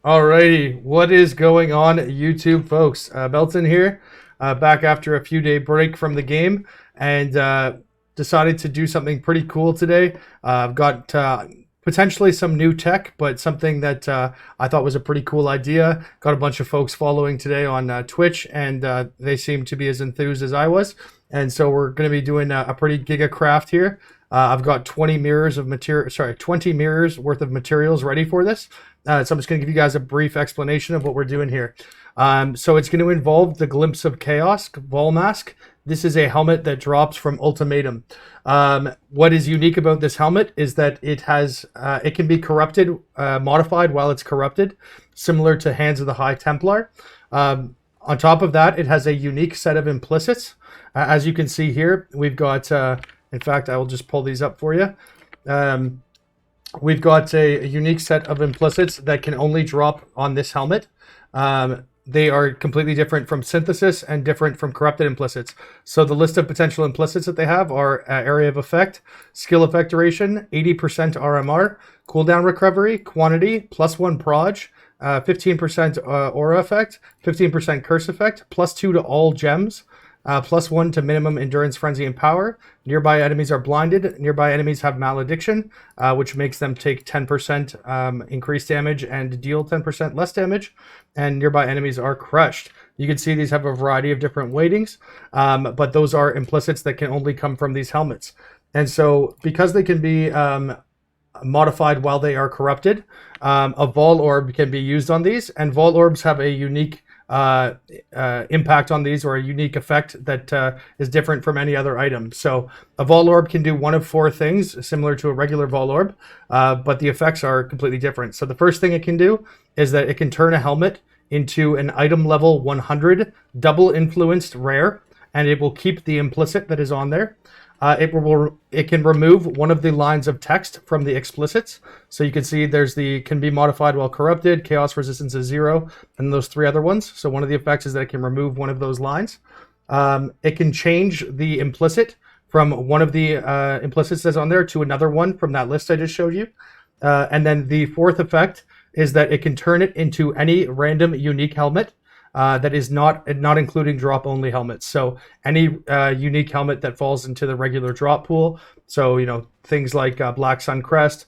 Alrighty, what is going on, YouTube folks? Belton here, back after a few day break from the game, and decided to do something pretty cool today. I've got potentially some new tech, but something that I thought was a pretty cool idea. Got a bunch of folks following today on Twitch, and they seem to be as enthused as I was. And so we're going to be doing a pretty giga craft here. I've got 20 mirrors of material, 20 mirrors worth of materials ready for this. So I'm just going to give you guys a brief explanation of what we're doing here. So it's going to involve the Glimpse of Chaos Vol Mask. This is a helmet that drops from Ultimatum. What is unique about this helmet is that it has, it can be corrupted, modified while it's corrupted, similar to Hands of the High Templar. On top of that, it has a unique set of implicits. As you can see here, we've got, in fact, I will just pull these up for you. We've got a unique set of implicits that can only drop on this helmet. They are completely different from synthesis and different from corrupted implicits. So the list of potential implicits that they have are area of effect, skill effect duration, 80% RMR, cooldown recovery, quantity, +1 proj, 15% aura effect, 15% curse effect, +2 to all gems, +1 to minimum endurance, frenzy, and power. Nearby enemies are blinded. Nearby enemies have malediction, which makes them take 10% increased damage and deal 10% less damage. And nearby enemies are crushed. You can see these have a variety of different weightings, but those are implicits that can only come from these helmets. And so because they can be modified while they are corrupted, a Vol Orb can be used on these, and Vol Orbs have a unique impact on these, or a unique effect that is different from any other item. So a Vol Orb can do one of 4 things similar to a regular Vol Orb, but the effects are completely different. So the first thing it can do is that it can turn a helmet into an item level 100 double influenced rare, and it will keep the implicit that is on there. It can remove one of the lines of text from the explicits. So you can see there's the can be modified while corrupted, chaos resistance is 0, and those 3 other ones. So one of the effects is that it can remove one of those lines. It can change the implicit from one of the implicits that's on there to another one from that list I just showed you. And then the 4th effect is that it can turn it into any random unique helmet. That is not including drop only helmets. So any unique helmet that falls into the regular drop pool. So, you know, things like Black Sun Crest,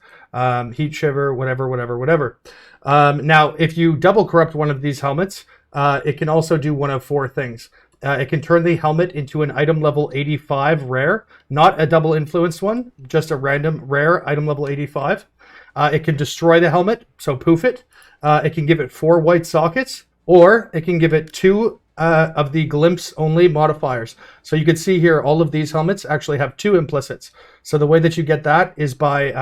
Heat Shiver, whatever. Now, if you double corrupt one of these helmets, it can also do one of 4 things. It can turn the helmet into an item level 85 rare, not a double influenced one, just a random rare item level 85. It can destroy the helmet, so poof it. It can give it 4 white sockets, or it can give it 2 of the glimpse only modifiers. So you can see here, all of these helmets actually have 2 implicits. So the way that you get that is by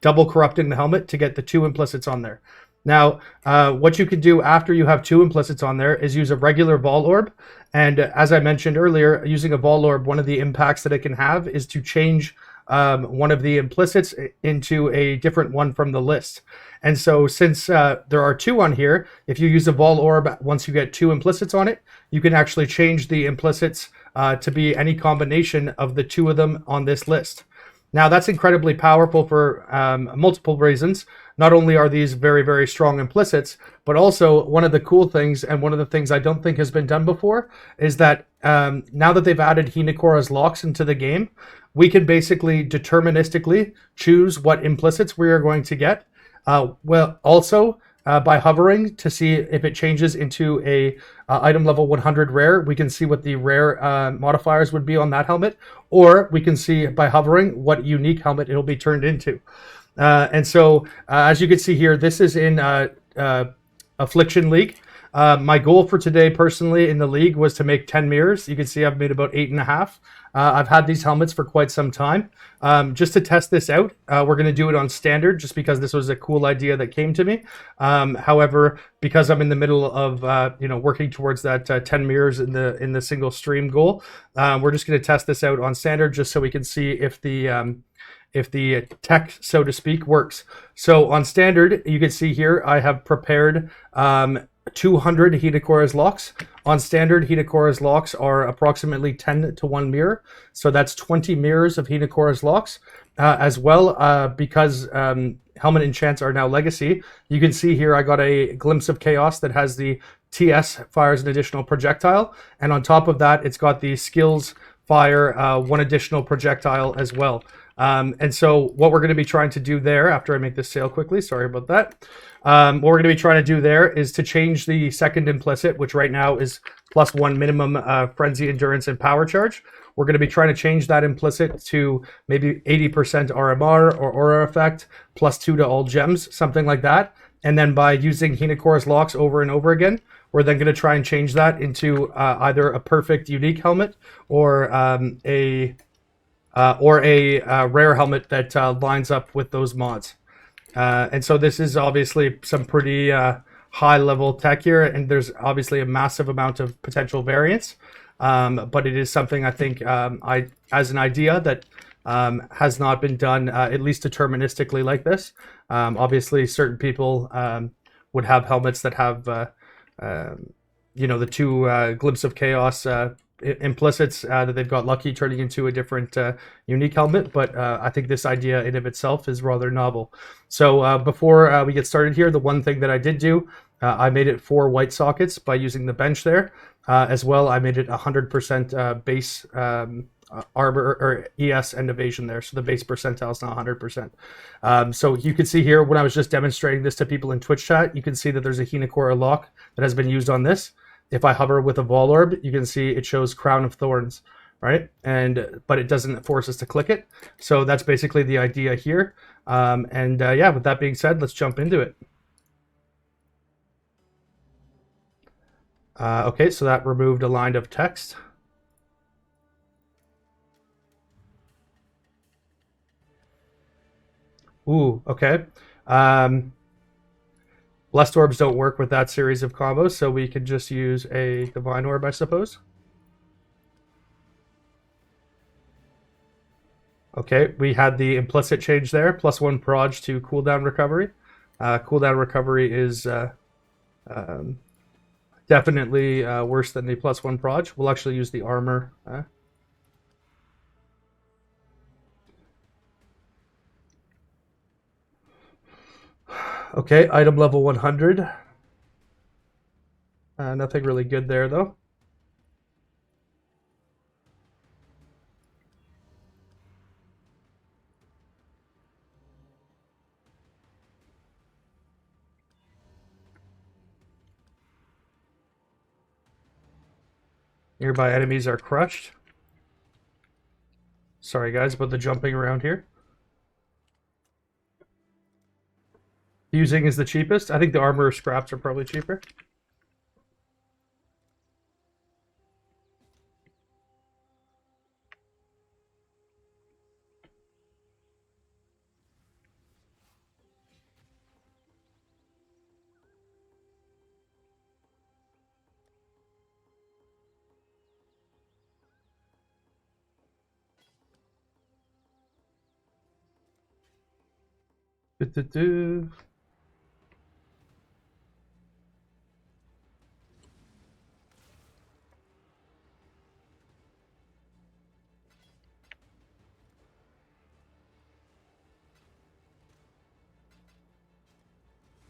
double corrupting the helmet to get the 2 implicits on there. Now, what you can do after you have 2 implicits on there is use a regular Vol Orb. And as I mentioned earlier, using a Vol Orb, one of the impacts that it can have is to change one of the implicits into a different one from the list. And so since there are 2 on here, if you use a Vol Orb, once you get 2 implicits on it, you can actually change the implicits to be any combination of the 2 of them on this list. Now that's incredibly powerful for multiple reasons. Not only are these very, very strong implicits, but also one of the cool things, and one of the things I don't think has been done before, is that now that they've added Hinakora's locks into the game, we can basically deterministically choose what implicits we are going to get. Well, also by hovering to see if it changes into a item level 100 rare, we can see what the rare modifiers would be on that helmet, or we can see by hovering what unique helmet it'll be turned into. And so as you can see here, this is in Affliction League. My goal for today personally in the league was to make 10 mirrors. You can see I've made about 8.5. I've had these helmets for quite some time. Just to test this out, we're going to do it on standard just because this was a cool idea that came to me. However, because I'm in the middle of working towards that 10 mirrors in the single stream goal, we're just going to test this out on standard just so we can see if the tech, so to speak, works. So on standard, you can see here I have prepared 200 Hinakora's locks. On standard, Hinakora's locks are approximately 10 to 1 mirror. So that's 20 mirrors of Hinakora's locks. as well, because helmet enchants are now legacy. You can see here I got a Glimpse of Chaos that has the TS fires an additional projectile, and on top of that it's got the skills fire one additional projectile as well. And so what we're going to be trying to do there, after I make this sale quickly, sorry about that, what we're going to be trying to do there is to change the second implicit, which right now is +1 minimum frenzy, endurance, and power charge. We're going to be trying to change that implicit to maybe 80% RMR or aura effect, +2 to all gems, something like that. And then by using Hinakora's locks over and over again, we're then going to try and change that into either a perfect unique helmet or a rare helmet that lines up with those mods. And so this is obviously some pretty high level tech here, and there's obviously a massive amount of potential variance. But it is something I think as an idea that has not been done at least deterministically like this. Obviously, certain people would have helmets that have the two Glimpse of Chaos implicits that they've got lucky turning into a different unique helmet, but I think this idea in of itself is rather novel. So before we get started here, the one thing that I did do, I made it 4 white sockets by using the bench there. As well, I made it 100% base armor or ES and evasion there, so the base percentile is not 100%. So you can see here when I was just demonstrating this to people in Twitch chat, you can see that there's a Hinakora lock that has been used on this. If I hover with a Vol Orb, you can see it shows Crown of Thorns, right? But it doesn't force us to click it. So that's basically the idea here. Yeah, with that being said, let's jump into it. Okay, so that removed a line of text. Ooh, okay. Blessed Orbs don't work with that series of combos, so we can just use a Divine Orb, I suppose. Okay, we had the implicit change there, +1 proj to cooldown recovery. Cooldown recovery is definitely worse than the +1 proj. We'll actually use the armor. Okay, item level 100. Nothing really good there, though. Nearby enemies are crushed. Sorry, guys, about the jumping around here. Fusing is the cheapest. I think the armor scraps are probably cheaper.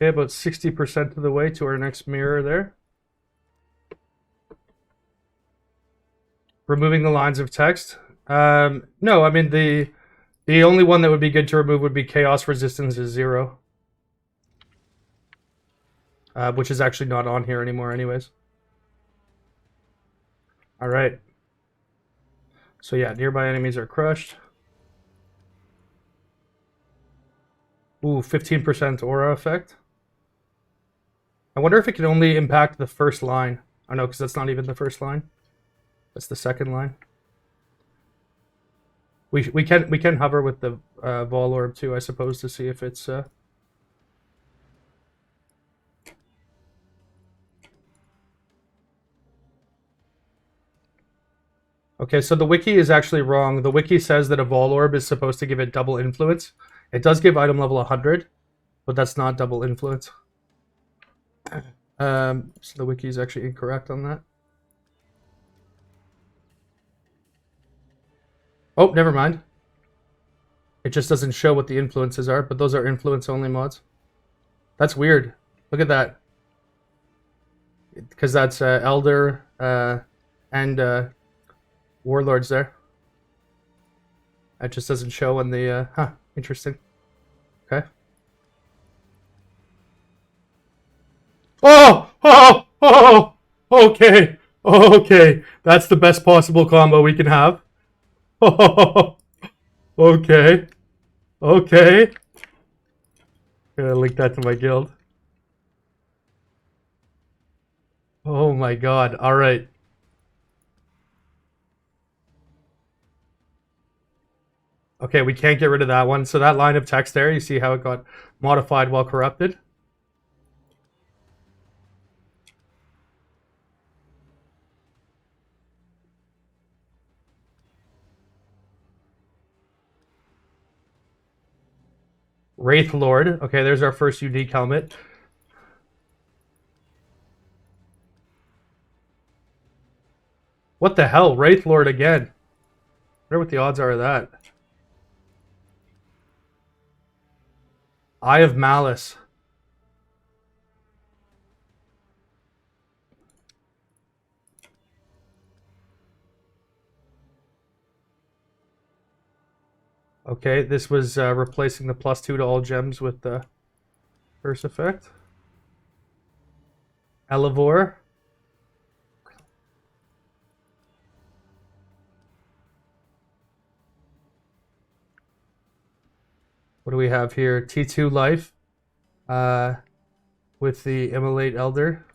Okay, about 60% of the way to our next mirror there. Removing the lines of text. No, I mean the only one that would be good to remove would be Chaos Resistance is 0. Which is actually not on here anymore anyways. Alright. So yeah, nearby enemies are crushed. Ooh, 15% aura effect. I wonder if it can only impact the first line. Oh no, because that's not even the first line. That's the second line. We can hover with the Vol Orb too, I suppose, to see if it's Okay, so the wiki is actually wrong. The wiki says that a Vol Orb is supposed to give it double influence. It does give item level 100, but that's not double influence. So the wiki is actually incorrect on that. Oh, never mind. It just doesn't show what the influences are, but those are influence only mods. That's weird. Look at that. Because that's Elder and Warlords there. That just doesn't show on the... interesting. Okay. Oh! Oh! Oh! Okay. Okay. That's the best possible combo we can have. Oh! Okay. Okay. Gotta link that to my guild. Oh my god. Alright. Okay, we can't get rid of that one. So that line of text there, you see how it got modified while corrupted? Wraith Lord. Okay, there's our first unique helmet. What the hell? Wraith Lord again. I wonder what the odds are of that. Eye of Malice. Okay, this was replacing the +2 to all gems with the first effect. Elevore. What do we have here? T2 life with the Immolate Elder.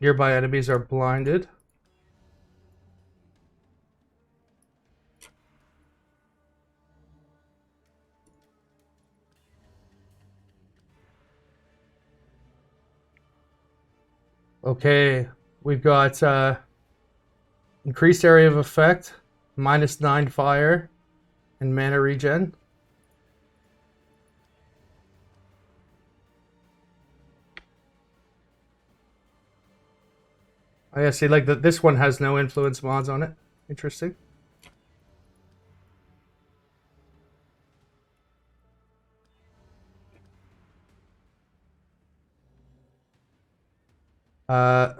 Nearby enemies are blinded. Okay, we've got increased area of effect, -9 fire, and mana regen. Oh yeah, see, like this one has no influence mods on it. Interesting.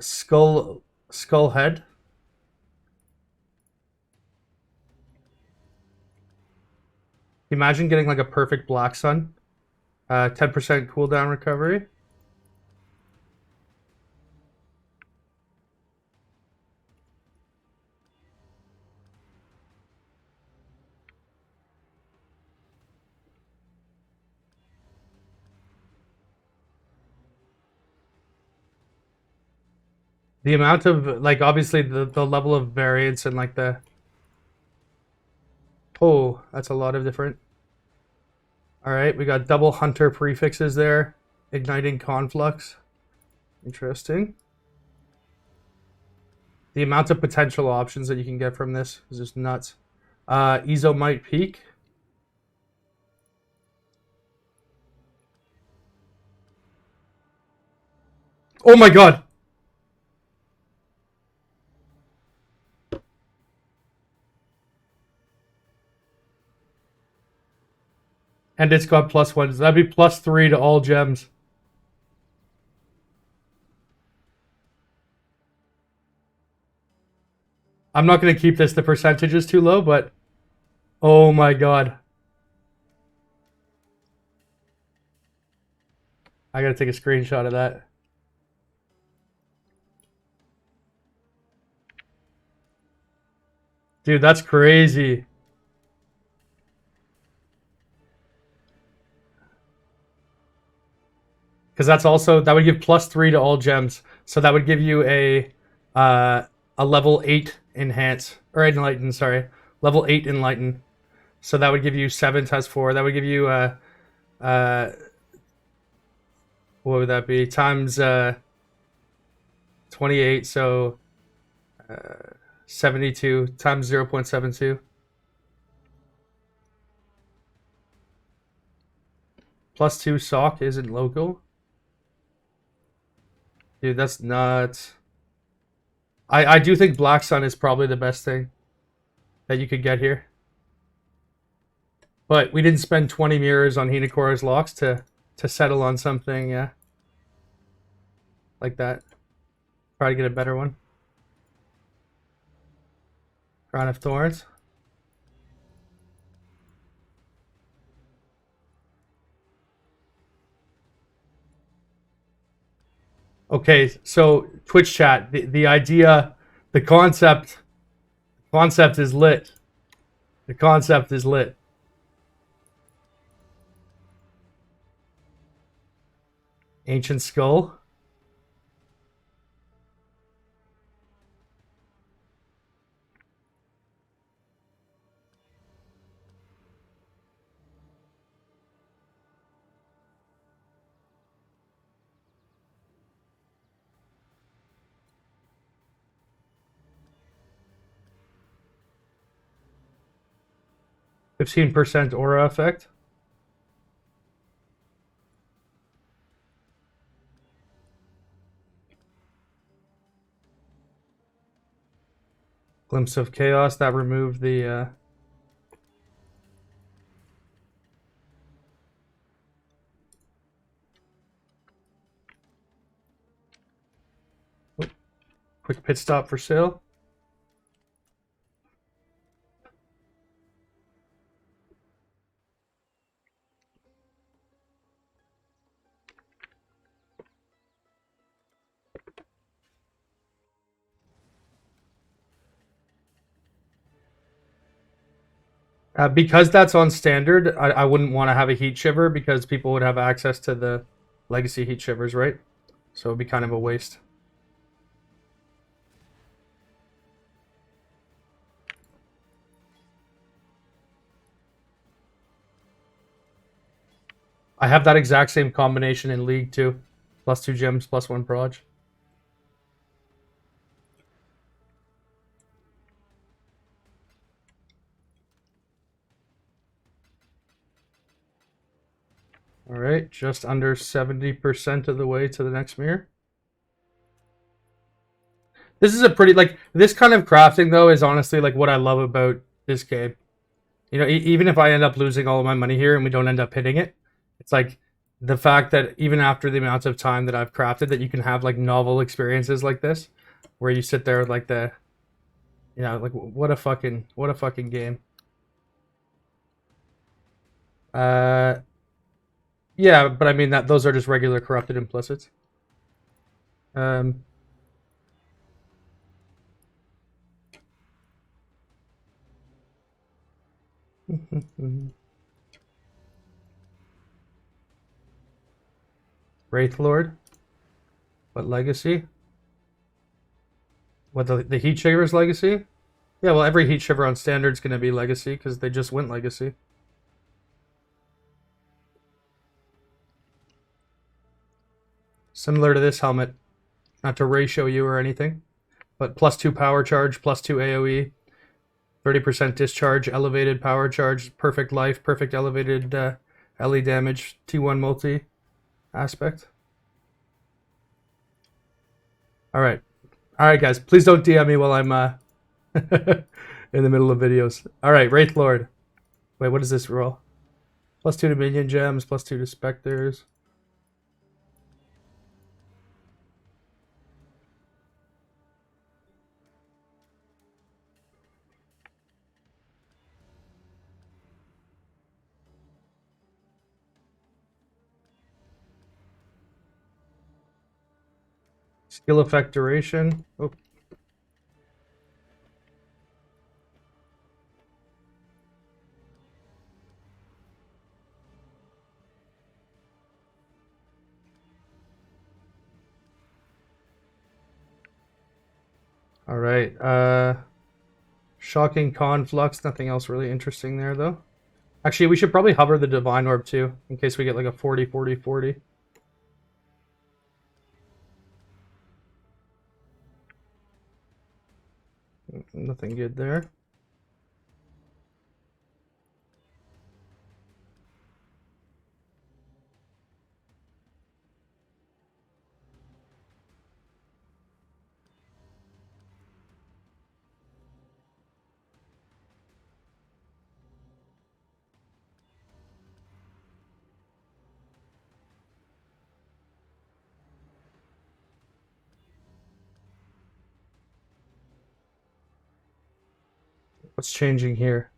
Skull head. Imagine getting like a perfect Black Sun. 10% cooldown recovery. The amount of, like, obviously the level of variance and like the... Oh, that's a lot of different... Alright, we got double hunter prefixes there. Igniting conflux. Interesting. The amount of potential options that you can get from this is just nuts. Ezomite Peak. Oh my god! And it's got +1. So that'd be +3 to all gems. I'm not going to keep this. The percentage is too low, but... Oh my god. I gotta take a screenshot of that. Dude, that's crazy. Because that's also, that would give +3 to all gems. So that would give you a level 8 enhance, or enlighten, sorry. Level 8 enlighten. So that would give you 7 times 4. That would give you, what would that be? Times 28, so 72 times 0.72. +2 sock isn't local. Dude, that's nuts. I do think Black Sun is probably the best thing that you could get here. But we didn't spend 20 mirrors on Hinakora's locks to settle on something like that. Try to get a better one. Crown of Thorns. Okay, so Twitch chat, the idea, the concept is lit. The concept is lit. Ancient Skull. %15 aura effect. Glimpse of Chaos, that removed the quick pit stop for sale. Because that's on standard, I wouldn't want to have a heat shiver because people would have access to the legacy heat shivers, right? So it'd be kind of a waste. I have that exact same combination in League too. +2 gems, +1 proj. All right, just under 70% of the way to the next mirror. This is a pretty, like, this kind of crafting, though, is honestly, like, what I love about this game. You know, even if I end up losing all of my money here and we don't end up hitting it, it's like the fact that even after the amount of time that I've crafted, that you can have, like, novel experiences like this, where you sit there with, like, the, you know, like, what a fucking game. Yeah, but I mean, that those are just regular corrupted implicits. Wraith Lord. What legacy? What, the Heat Shiver's legacy? Yeah, well, every Heat Shiver on standard's going to be legacy because they just went legacy. Similar to this helmet, not to ratio you or anything, but +2 power charge, +2 AoE, 30% discharge, elevated power charge, perfect life, perfect elevated LE damage, T1 multi aspect. All right, guys, please don't DM me while I'm in the middle of videos. All right, Wraith Lord. Wait, what is this roll? +2 to minion gems, +2 to specters. Skill effect duration. Oh. All right. Shocking conflux. Nothing else really interesting there, though. Actually, we should probably hover the Divine Orb, too, in case we get like a 40-40-40. Nothing good there. What's changing here?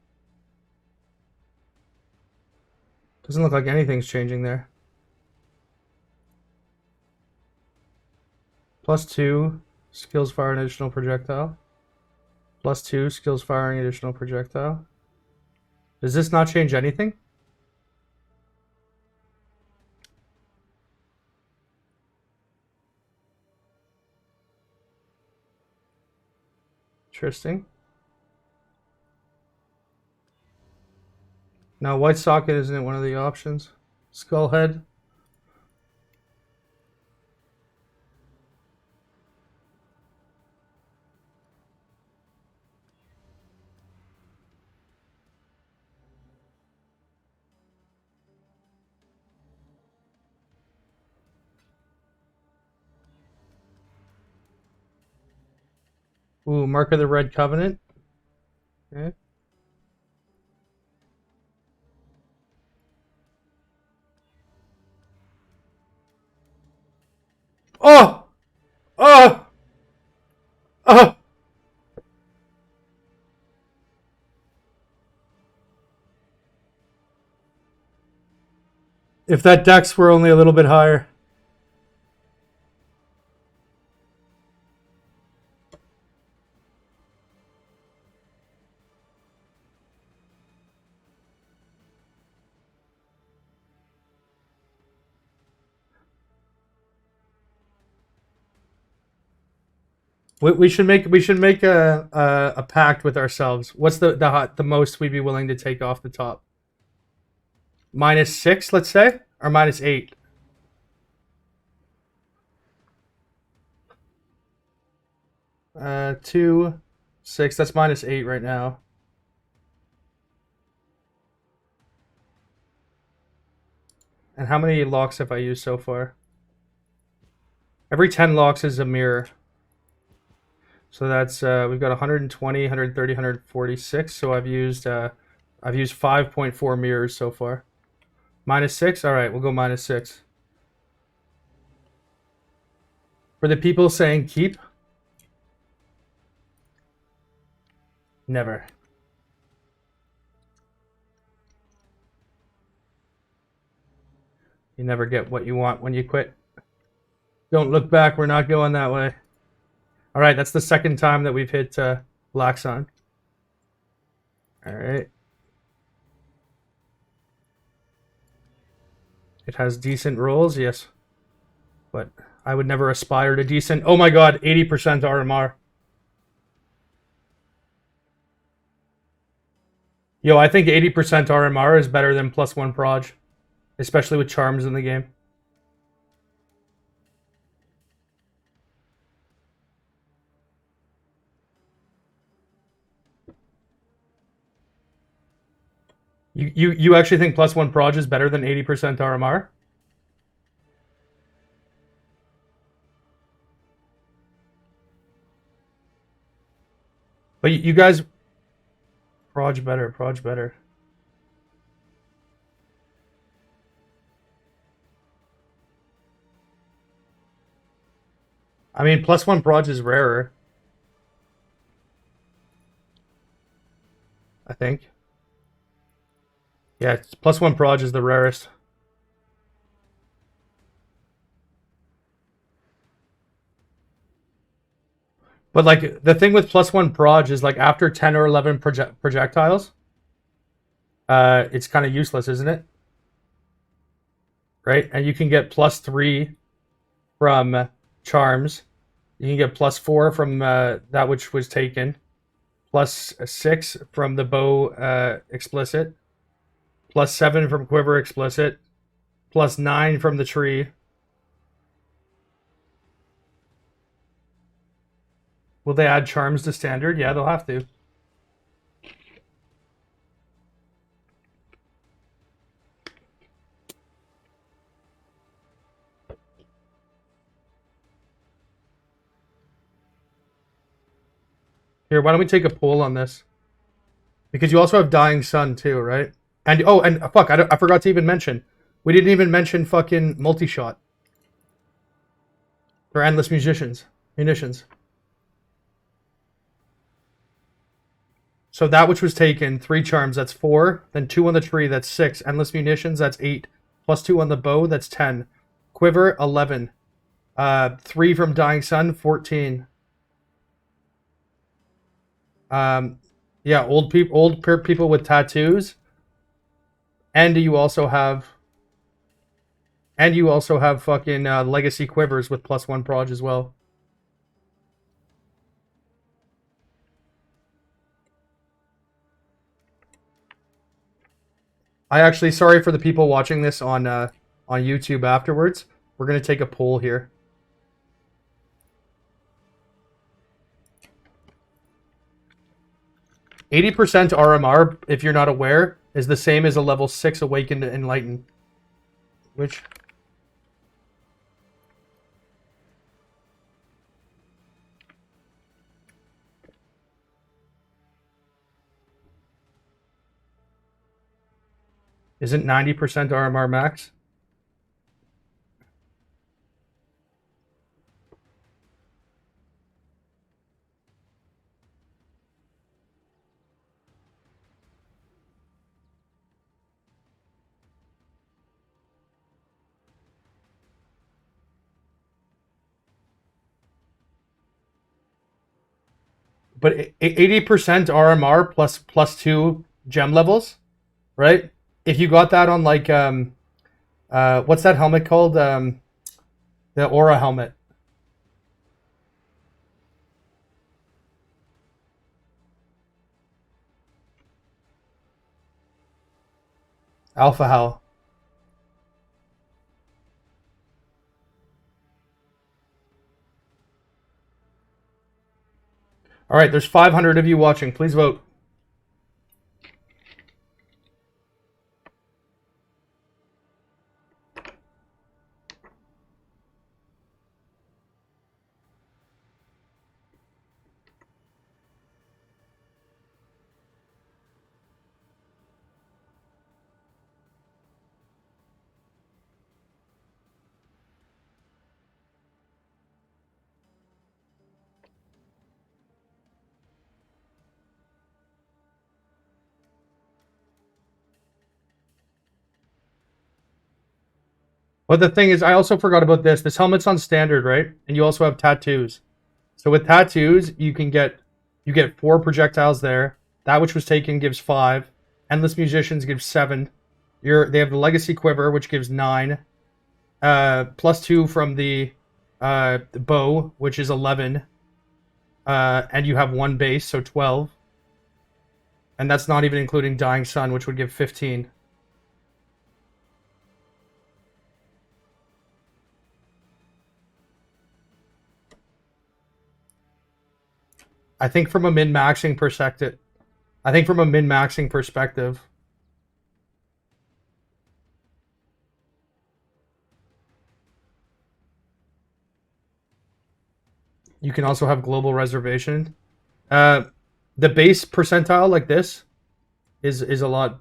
Doesn't look like anything's changing there. +2 skills firing additional projectile. +2 skills firing additional projectile. Does this not change anything? Interesting. Now, white socket isn't one of the options. Skull head. Ooh, Mark of the Red Covenant. Okay. Oh! Oh! Oh! If that dex were only a little bit higher. We should make a pact with ourselves. What's the most we'd be willing to take off the top? -6, let's say, or -8. 2, 6. That's -8 right now. And how many locks have I used so far? Every 10 locks is a mirror. So that's we've got 120, 130, 146. So I've used 5.4 mirrors so far. -6. All right, we'll go -6. For the people saying keep, never. You never get what you want when you quit. Don't look back. We're not going that way. All right, that's the second time that we've hit Black Sun. All right. It has decent rolls, yes. But I would never aspire to decent. Oh my god, 80% RMR. Yo, I think 80% RMR is better than +1 proj. Especially with charms in the game. You actually think +1 proj is better than 80% RMR? But you guys... Proj better, proj better. I mean, +1 proj is rarer. I think. Yeah, +1 proj is the rarest. But like the thing with +1 proj is like after 10 or 11 projectiles, it's kind of useless, isn't it? Right? And you can get +3 from charms. You can get +4 from that which was taken. +6 from the bow explicit. +7 from quiver explicit. +9 from the tree. Will they add charms to standard? Yeah, they'll have to. Here, why don't we take a poll on this? Because you also have Dying Sun too, right? And oh, and fuck, I forgot to even mention. We didn't even mention fucking multi-shot. Or endless munitions. So that which was taken, 3 charms, that's 4. Then 2 on the tree, that's 6. Endless munitions, that's 8. Plus 2 on the bow, that's 10. Quiver, 11. 3 from Dying Sun, 14. Yeah, old people with tattoos, and you also have fucking legacy quivers with +1 proj as well. I actually, sorry for the people watching this on YouTube afterwards. We're gonna take a poll here. %80 RMR, if you're not aware, is the same as a level 6 Awakened Enlightened. Which... Isn't 90% RMR max? But 80% RMR plus 2 gem levels, right? If you got that on like what's that helmet called? The Aura helmet. Alpha Hal. All right, there's 500 of you watching. Please vote. But the thing is, I also forgot about this. This helmet's on standard, right? And you also have tattoos. So with tattoos, you get 4 projectiles there. That which was taken gives 5. Endless Musicians gives 7. They have the Legacy Quiver, which gives 9. Plus 2 from the bow, which is 11. And you have 1 base, so 12. And that's not even including Dying Sun, which would give 15. I think from a min-maxing perspective, you can also have global reservation. The base percentile like this is a lot.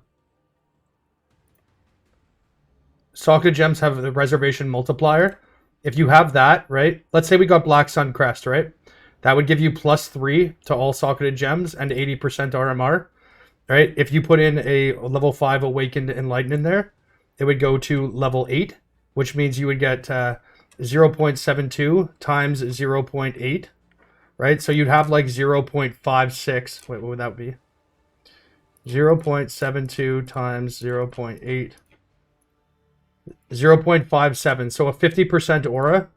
Socket gems have the reservation multiplier. If you have that, right? Let's say we got Black Sun Crest, right? That would give you +3 to all socketed gems and 80% RMR, right? If you put in a level 5 Awakened Enlightened in there, it would go to level 8, which means you would get 0.72 times 0.8, right? So you'd have like 0.56. Wait, what would that be? 0.72 times 0.8. 0.57. So a 50% aura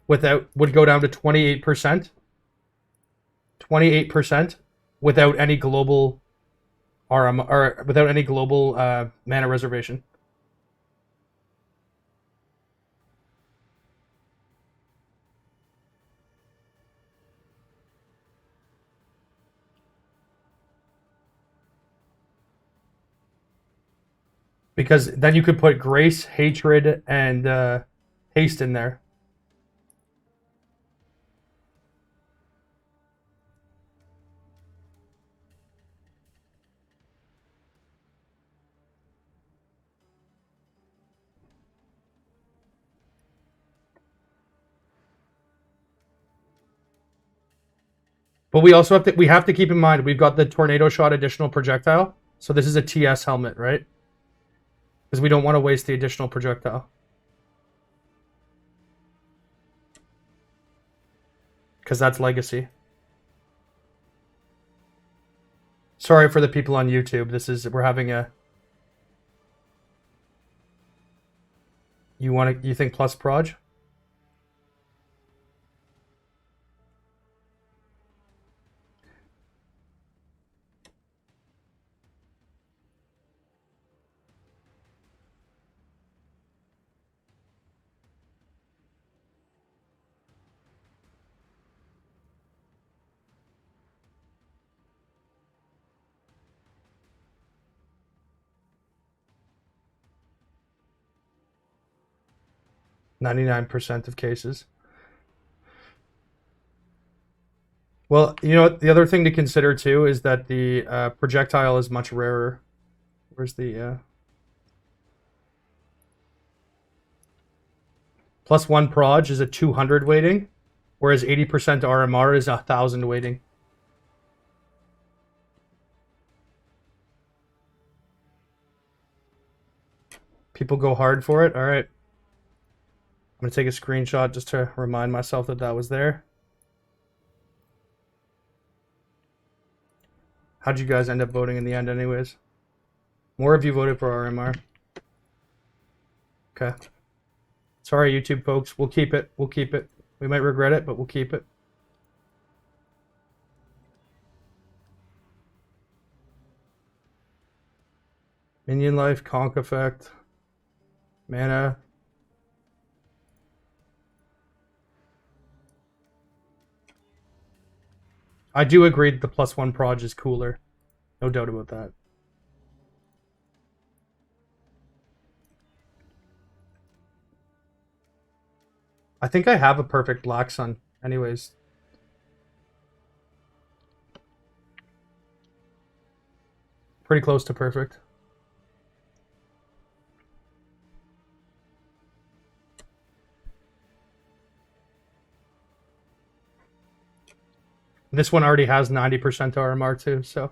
would go down to 28%. 28% without any global RM or without any global mana reservation. Because then you could put Grace, Hatred, and Haste in there. But we also have to keep in mind we've got the tornado shot additional projectile. So this is a TS helmet, right? Because we don't want to waste the additional projectile. Because that's legacy. Sorry for the people on YouTube. We're having a. You think plus proj? %99 of cases. Well, you know what? The other thing to consider too is that the projectile is much rarer. Where's the +1 proj is a 200 weighting, whereas 80% RMR is 1,000 weighting. People go hard for it. All right. I'm going to take a screenshot just to remind myself that that was there. How'd you guys end up voting in the end anyways? More of you voted for RMR. Okay. Sorry, YouTube folks. We'll keep it. We'll keep it. We might regret it, but we'll keep it. Minion life, conk effect, mana. I do agree that the +1 proj is cooler. No doubt about that. I think I have a perfect Black Sun anyways. Pretty close to perfect. This one already has 90% RMR too, so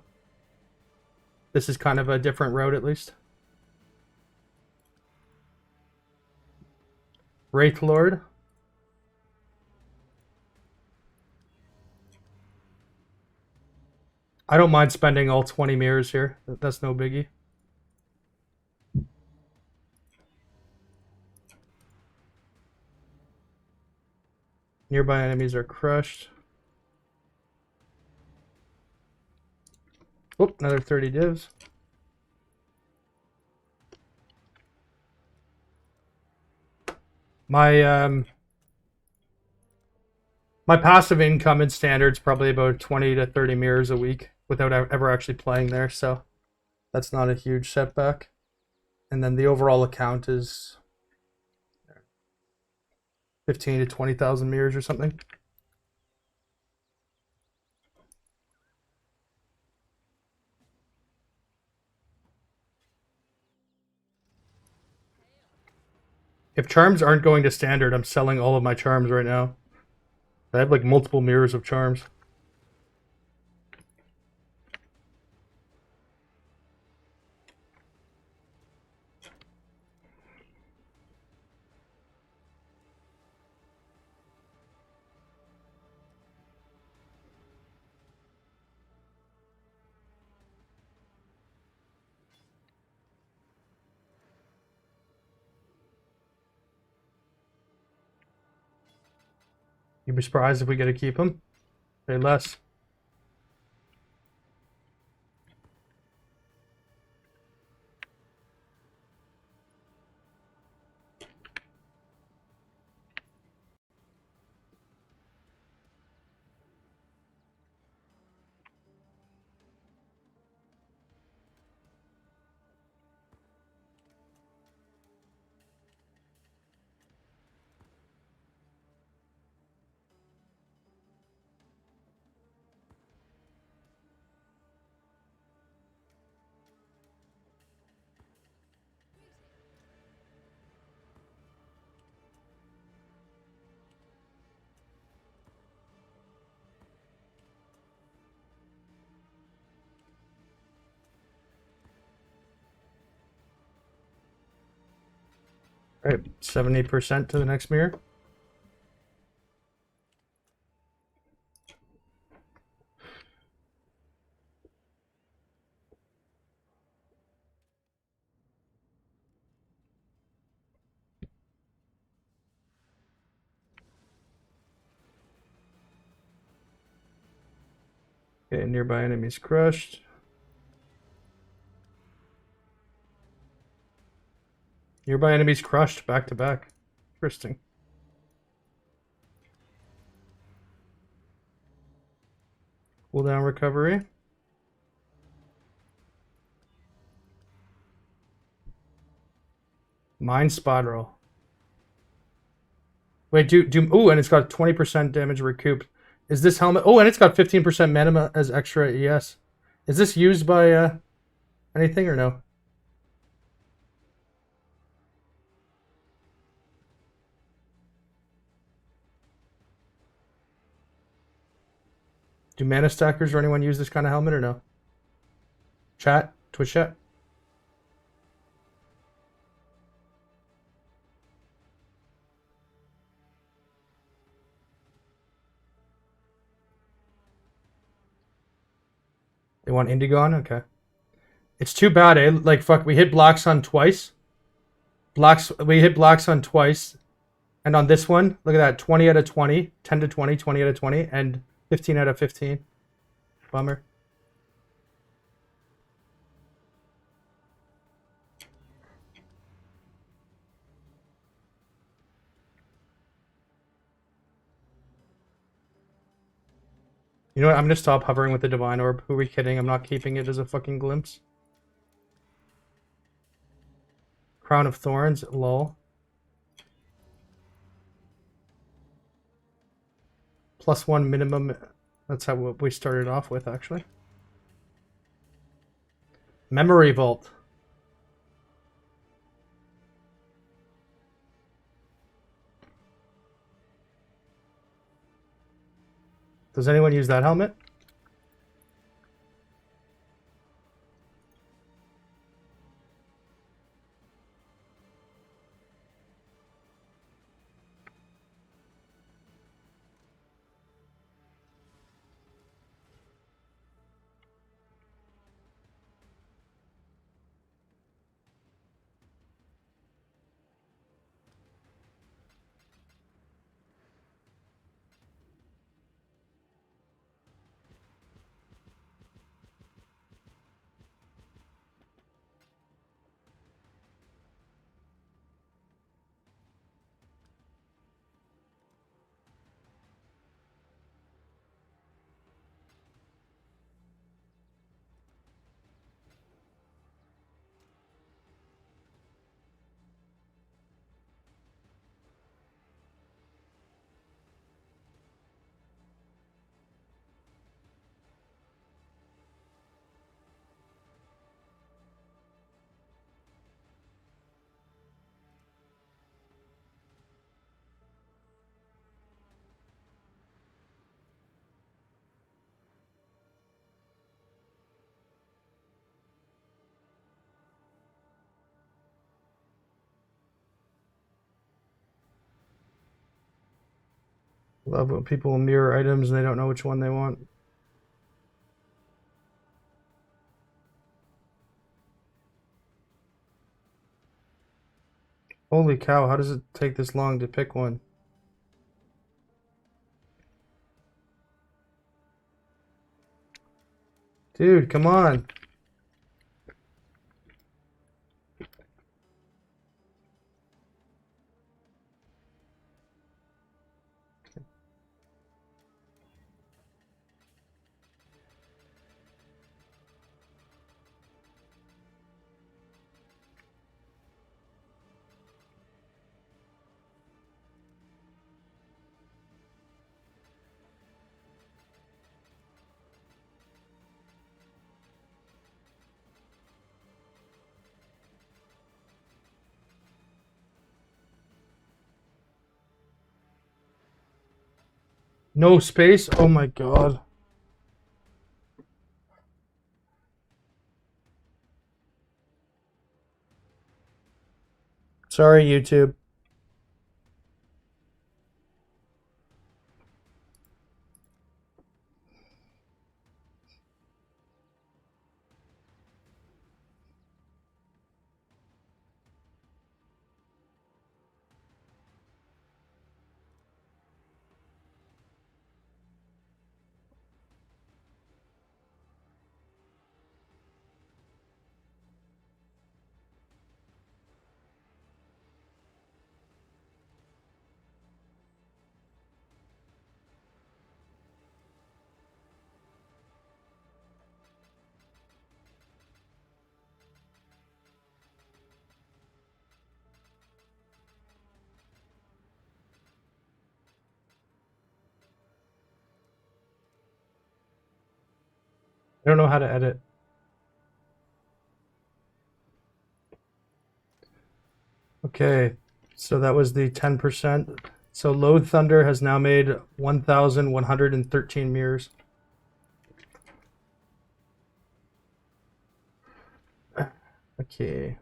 this is kind of a different route at least. Wraith Lord. I don't mind spending all 20 mirrors here. That's no biggie. Nearby enemies are crushed. Oh, another 30 divs. My my passive income in standard's probably about 20 to 30 mirrors a week without ever actually playing there, so that's not a huge setback. And then the overall account is 15 to 20,000 mirrors or something. If charms aren't going to standard, I'm selling all of my charms right now. I have like multiple mirrors of charms. You'd be surprised if we get to keep them. Pay less. Right, 70% to the next mirror. Okay, nearby enemies crushed. Nearby enemies crushed back to back. Interesting. Cooldown recovery. Mind spiral. Wait, do oh, and it's got 20% damage recouped. Is this helmet? Oh, and it's got 15% mana as extra ES. Is this used by anything or no? Do mana stackers or anyone use this kind of helmet or no? Chat? Twitch chat? They want Indigo on? Okay. It's too bad, eh? Like, fuck, we hit Black Sun twice. We hit Black Sun twice. And on this one, look at that. 20 out of 20. 10 to 20, 20 out of 20. And 15 out of 15. Bummer. You know what? I'm gonna stop hovering with the Divine Orb. Who are we kidding? I'm not keeping it as a fucking glimpse. Crown of Thorns, lol. +1 minimum. That's how we started off with, actually. Memory Vault. Does anyone use that helmet? Love when people mirror items and they don't know which one they want. Holy cow, how does it take this long to pick one? Dude, come on. No space? Oh my god. Sorry, YouTube. I don't know how to edit. Okay, so that was the 10%. So Load Thunder has now made 1,113 mirrors. Okay.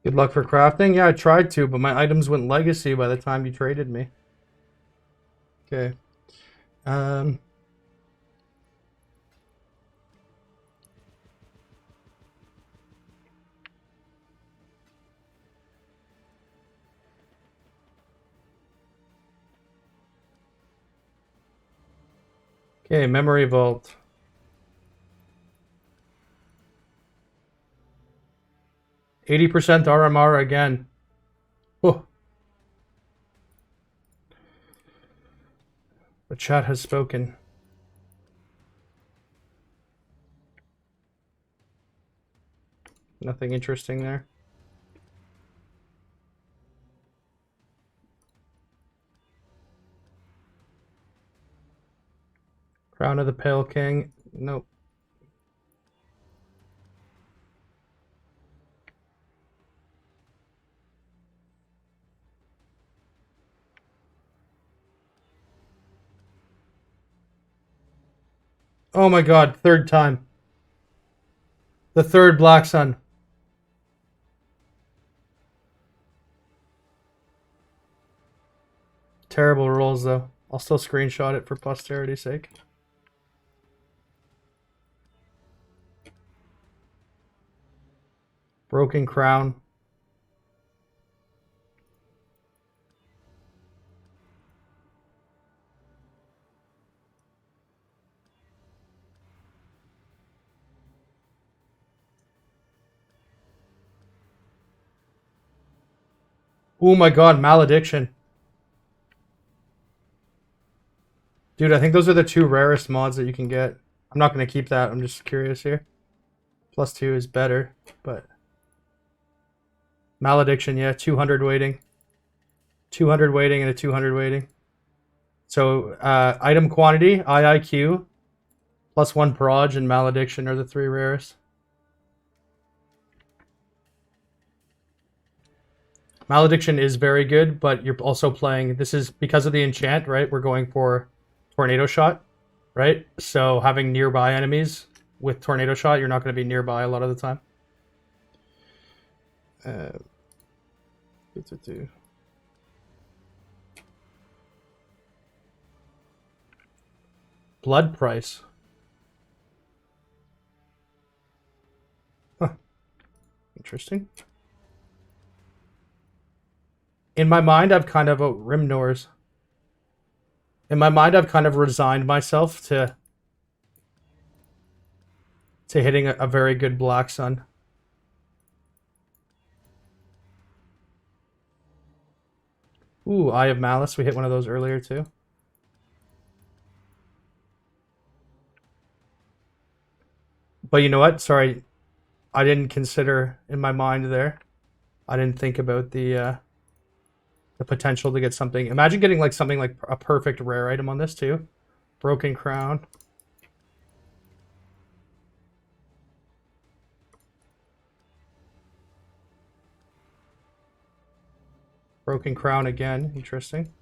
Good luck for crafting. Yeah, I tried to, but my items went legacy by the time you traded me. Okay. Okay, memory vault. %80 RMR again. Oh. The chat has spoken. Nothing interesting there. Crown of the Pale King. Nope. Oh my god, third time. The third Black Sun. Terrible rolls though. I'll still screenshot it for posterity's sake. Broken Crown. Oh my god, Malediction. Dude, I think those are the two rarest mods that you can get. I'm not going to keep that. I'm just curious here. +2 is better, but... Malediction, yeah, 200 waiting. 200 waiting and a 200 waiting. So, item quantity, IIQ, +1 Proj, and Malediction are the three rarest. Malediction is very good, but you're also playing... This is because of the enchant, right? We're going for Tornado Shot, right? So having nearby enemies with Tornado Shot, you're not going to be nearby a lot of the time. Blood price. Huh. Interesting. In my mind, I've kind of... Oh, Rimnors. In my mind, I've kind of resigned myself to hitting a very good Black Sun. Ooh, Eye of Malice. We hit one of those earlier, too. But you know what? Sorry. I didn't consider in my mind there. I didn't think about the potential to get something. Imagine getting like something like a perfect rare item on this, too. Broken Crown. Broken Crown again. Interesting.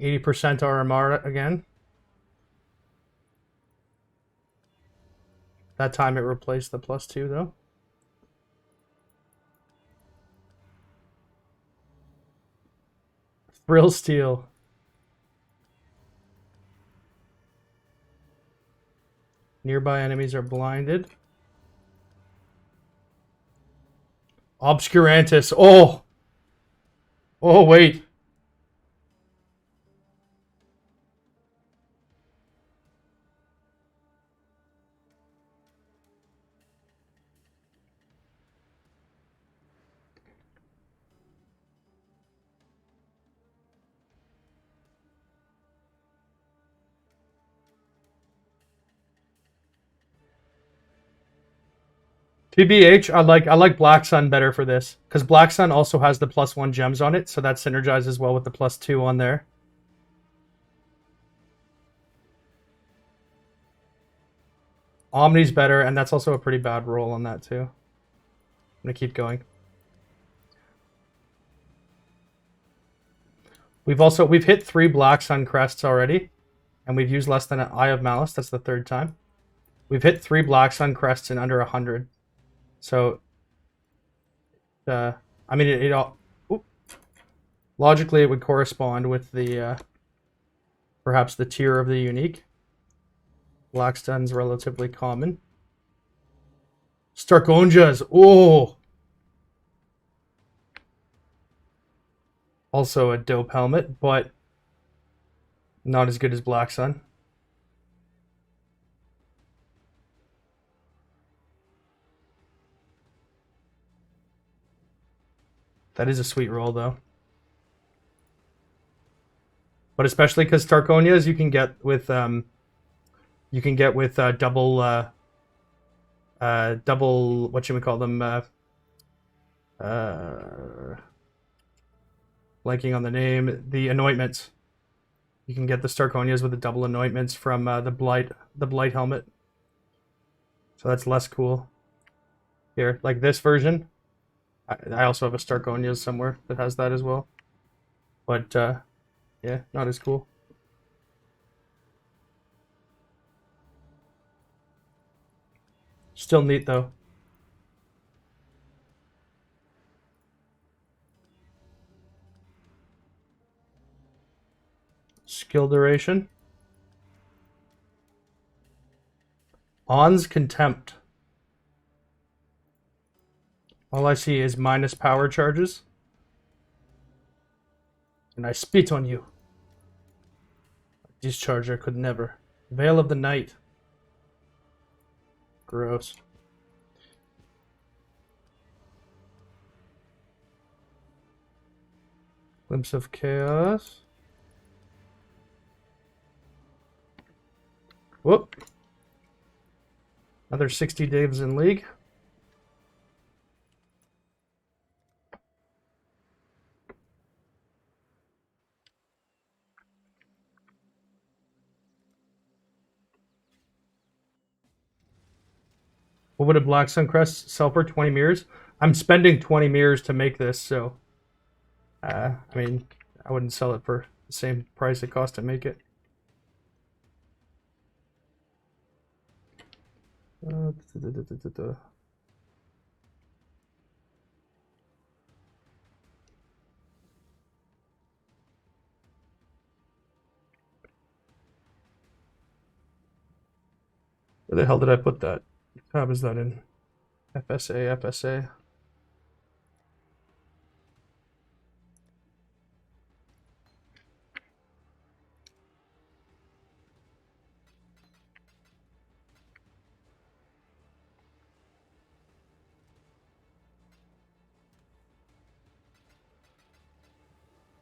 80% RMR again. That time it replaced the +2 though. Thrill Steel. Nearby enemies are blinded. Obscurantis. Oh! Oh, wait. TBH, I like Black Sun better for this, because Black Sun also has the +1 gems on it, so that synergizes well with the +2 on there. Omni's better, and that's also a pretty bad roll on that too. I'm gonna keep going. We've hit 3 Black Sun crests already, and we've used less than an Eye of Malice. That's the 3rd time. We've hit 3 Black Sun crests in under 100. So, I mean, it all logically it would correspond with the perhaps the tier of the unique. Black Sun's relatively common. Starkonjas, oh, also a dope helmet, but not as good as Black Sun. That is a sweet roll, though. But especially because Starkonias you can get with double what should we call them? Blanking on the name. The anointments. You can get the Starkonias with the double anointments from the blight helmet. So that's less cool. Here, like this version. I also have a Starkonias somewhere that has that as well. But, yeah, not as cool. Still neat, though. Skill duration. On's Contempt. All I see is minus power charges. And I spit on you. Discharger could never. Veil of the Night. Gross. Glimpse of Chaos. Whoop. Another 60 days in League. What would a Black Sun Crest sell for? 20 mirrors? I'm spending 20 mirrors to make this, so... I mean, I wouldn't sell it for the same price it cost to make it. Where the hell did I put that? What tab is that in? FSA, FSA.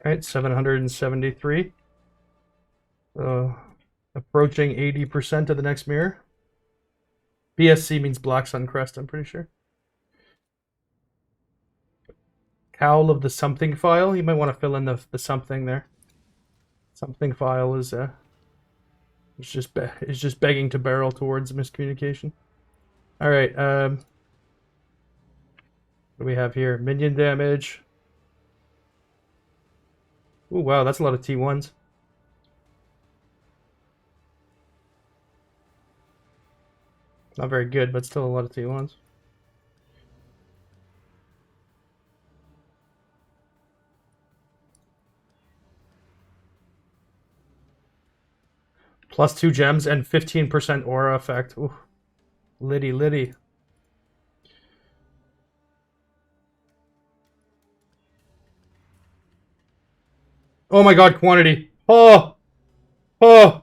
Alright, 773. Approaching 80% of the next mirror. BSC means Black Sun Crest, I'm pretty sure. Cowl of the Something File. You might want to fill in the something there. Something File is just begging to barrel towards miscommunication. All right. What do we have here? Minion damage. Ooh, wow, that's a lot of T1s. Not very good, but still a lot of T1s. Plus 2 gems and 15% aura effect. Ooh, Liddy, Liddy. Oh my god, quantity. Oh! Oh!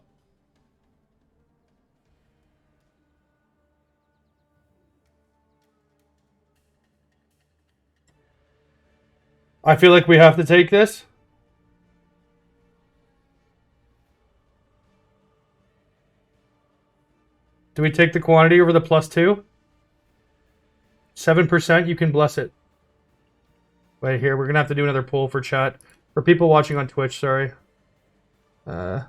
I feel like we have to take this. Do we take the quantity over the plus 2? 7%, you can bless it. Wait, here, we're going to have to do another poll for chat. For people watching on Twitch, sorry. The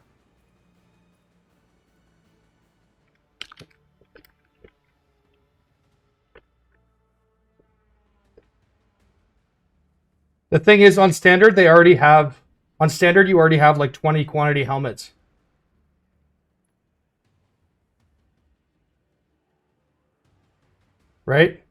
thing is, on standard, they already have... On standard, you already have like 20 quantity helmets. Right?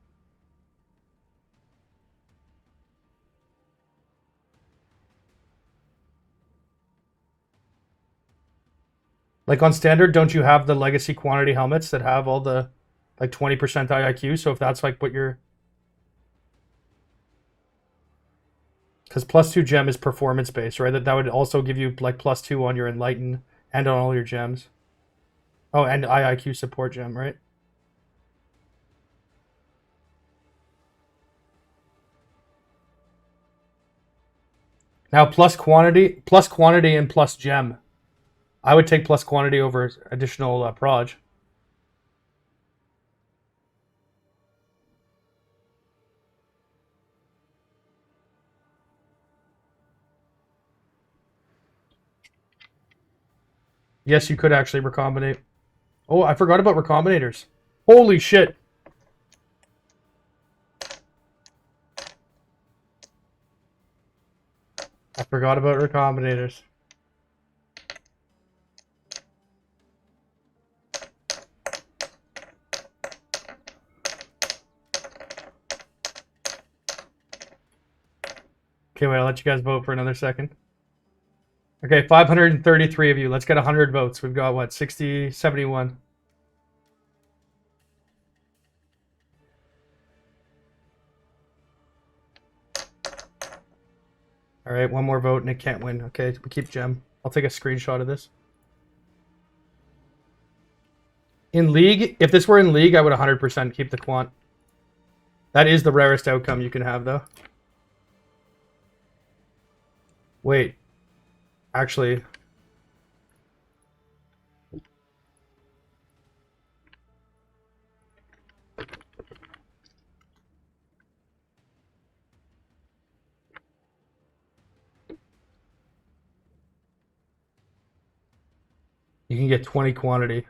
Like on standard, don't you have the legacy quantity helmets that have all the like 20% IIQ? So if that's like what you're... Because plus 2 gem is performance based, right? That would also give you like plus 2 on your Enlighten and on all your gems. Oh, and IIQ support gem, right? Now plus quantity and plus gem. I would take plus quantity over additional proj. Yes, you could actually recombinate. Oh, I forgot about recombinators. Holy shit. I forgot about recombinators. Okay, wait, I'll let you guys vote for another second. Okay, 533 of you. Let's get 100 votes. We've got, what, 60, 71. All right, one more vote and it can't win. Okay, we keep gem. I'll take a screenshot of this. In League, if this were in League, I would 100% keep the quant. That is the rarest outcome you can have, though. Wait. Actually... You can get 20 quantity.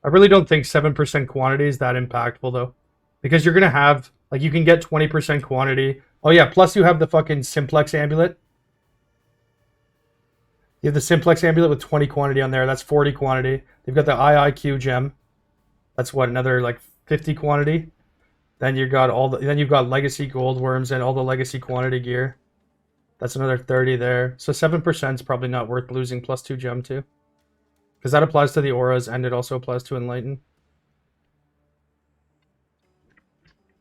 I really don't think 7% quantity is that impactful, though. Because you're going to have... Like, you can get 20% quantity. Oh, yeah, plus you have the fucking Simplex Amulet. You have the Simplex Amulet with 20 quantity on there. That's 40 quantity. You've got the IIQ gem. That's what, another, like, 50 quantity? Then you've got then you've got Legacy Gold Worms and all the Legacy quantity gear. That's another 30 there. So 7% is probably not worth losing plus 2 gem to. Because that applies to the auras and it also applies to Enlighten.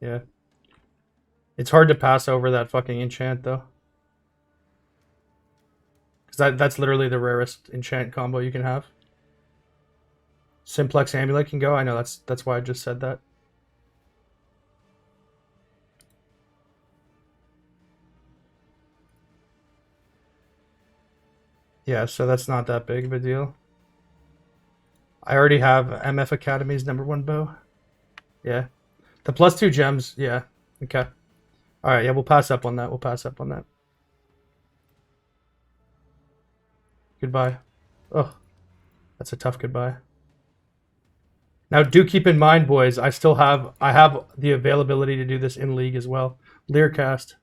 Yeah. It's hard to pass over that fucking enchant, though. Because that's literally the rarest enchant combo you can have. Simplex Amulet can go. I know, that's why I just said that. Yeah, so that's not that big of a deal. I already have MF Academy's #1 bow. Yeah. The +2 gems, yeah. Okay. Alright, yeah, we'll pass up on that. We'll pass up on that. Goodbye. Oh, that's a tough goodbye. Now, do keep in mind, boys, I have the availability to do this in League as well. Learcast.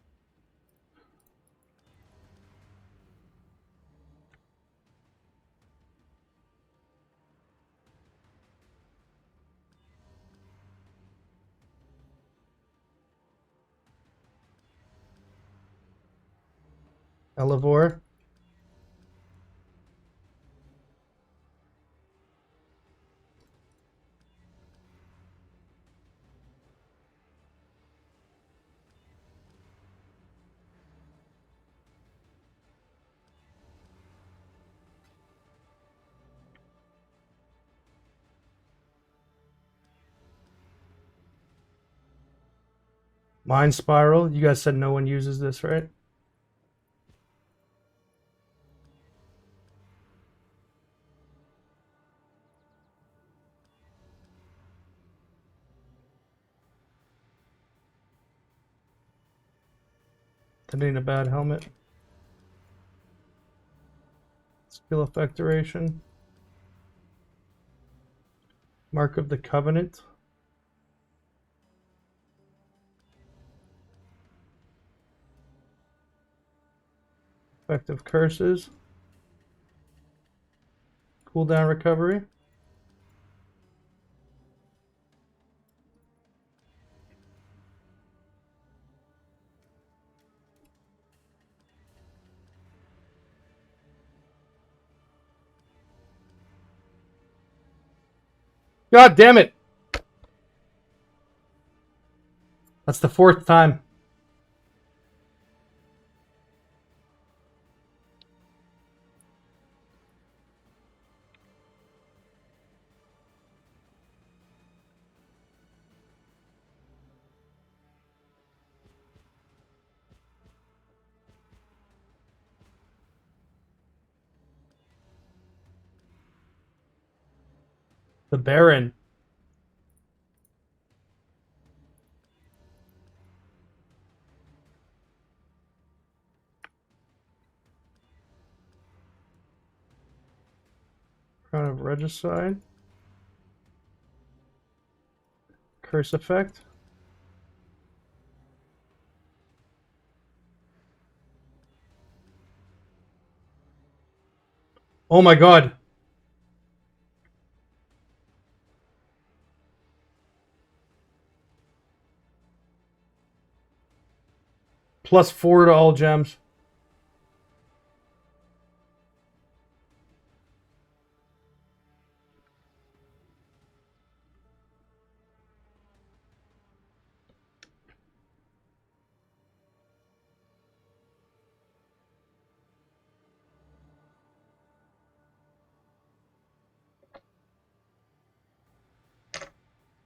Elevore. Mind Spiral. You guys said no one uses this, right? That ain't a bad helmet. Skill effect duration. Mark of the Covenant. Effective curses. Cooldown recovery. God damn it! That's the 4th time. The Baron. Crown of Regicide. Curse effect. Oh my god. +4 to all gems.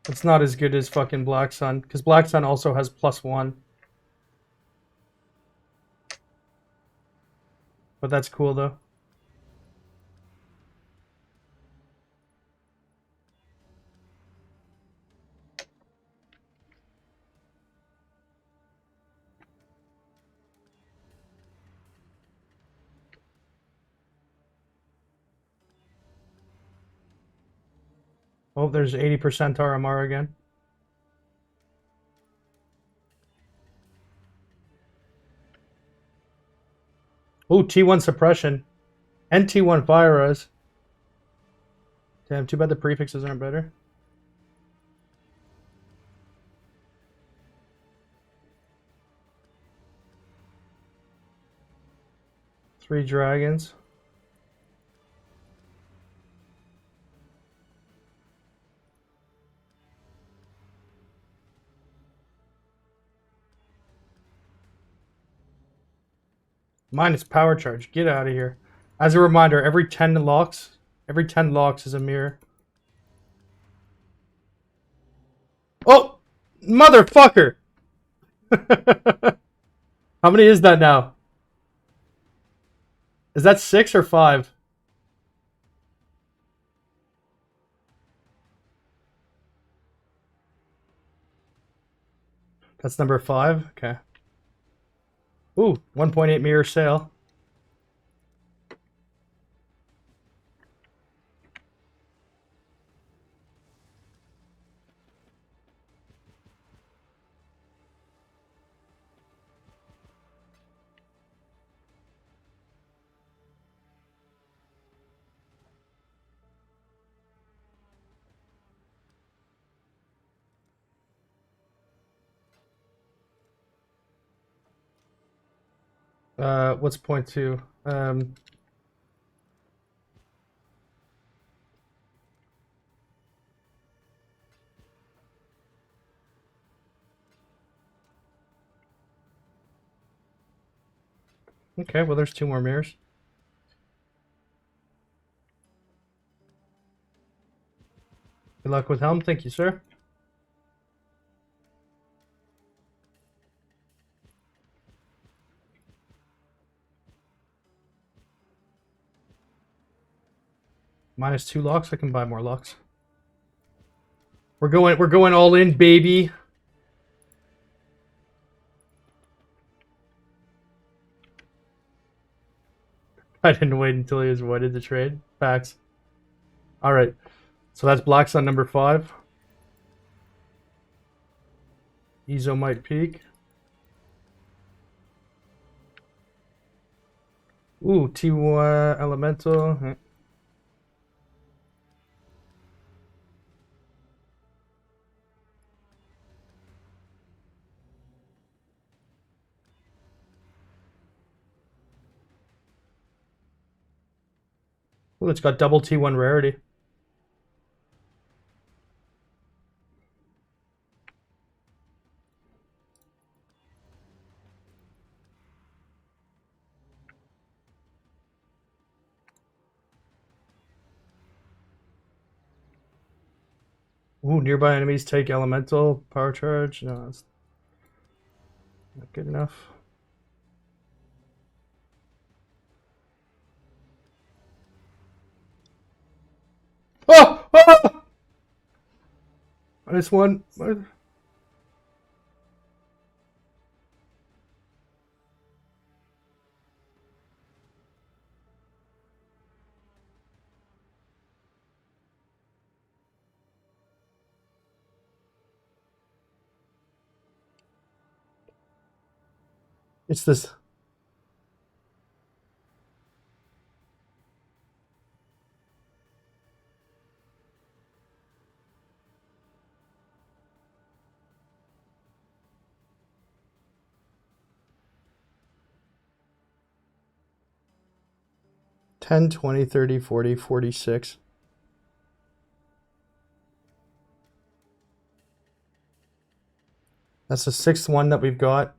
It's not as good as fucking Black Sun, because Black Sun also has +1. But that's cool though. Oh, there's 80% RMR again. Oh, T1 suppression. And T1 fire res. Damn, too bad the prefixes aren't better. Three dragons. Minus power charge. Get out of here. As a reminder, every 10 locks is a mirror. Oh! Motherfucker! How many is that now? Is that 6 or 5? That's number 5? Okay. Ooh, 1.8 mirror sale. What's point 2? Okay, well there's 2 more mirrors. Good luck with helm. Thank you, sir. Minus 2 locks. I can buy more locks. We're going all in, baby. I didn't wait until he was avoided the trade. Facts. All right. So that's Black's on number 5. Ezo might peak. Ooh, T1 Elemental. Ooh, it's got double T1 rarity. Ooh, nearby enemies take elemental power charge. No, that's not good enough. Oh! Oh! Minus 1. It's this. $10, $20, $30, $40, $46. That's the 6th one that we've got.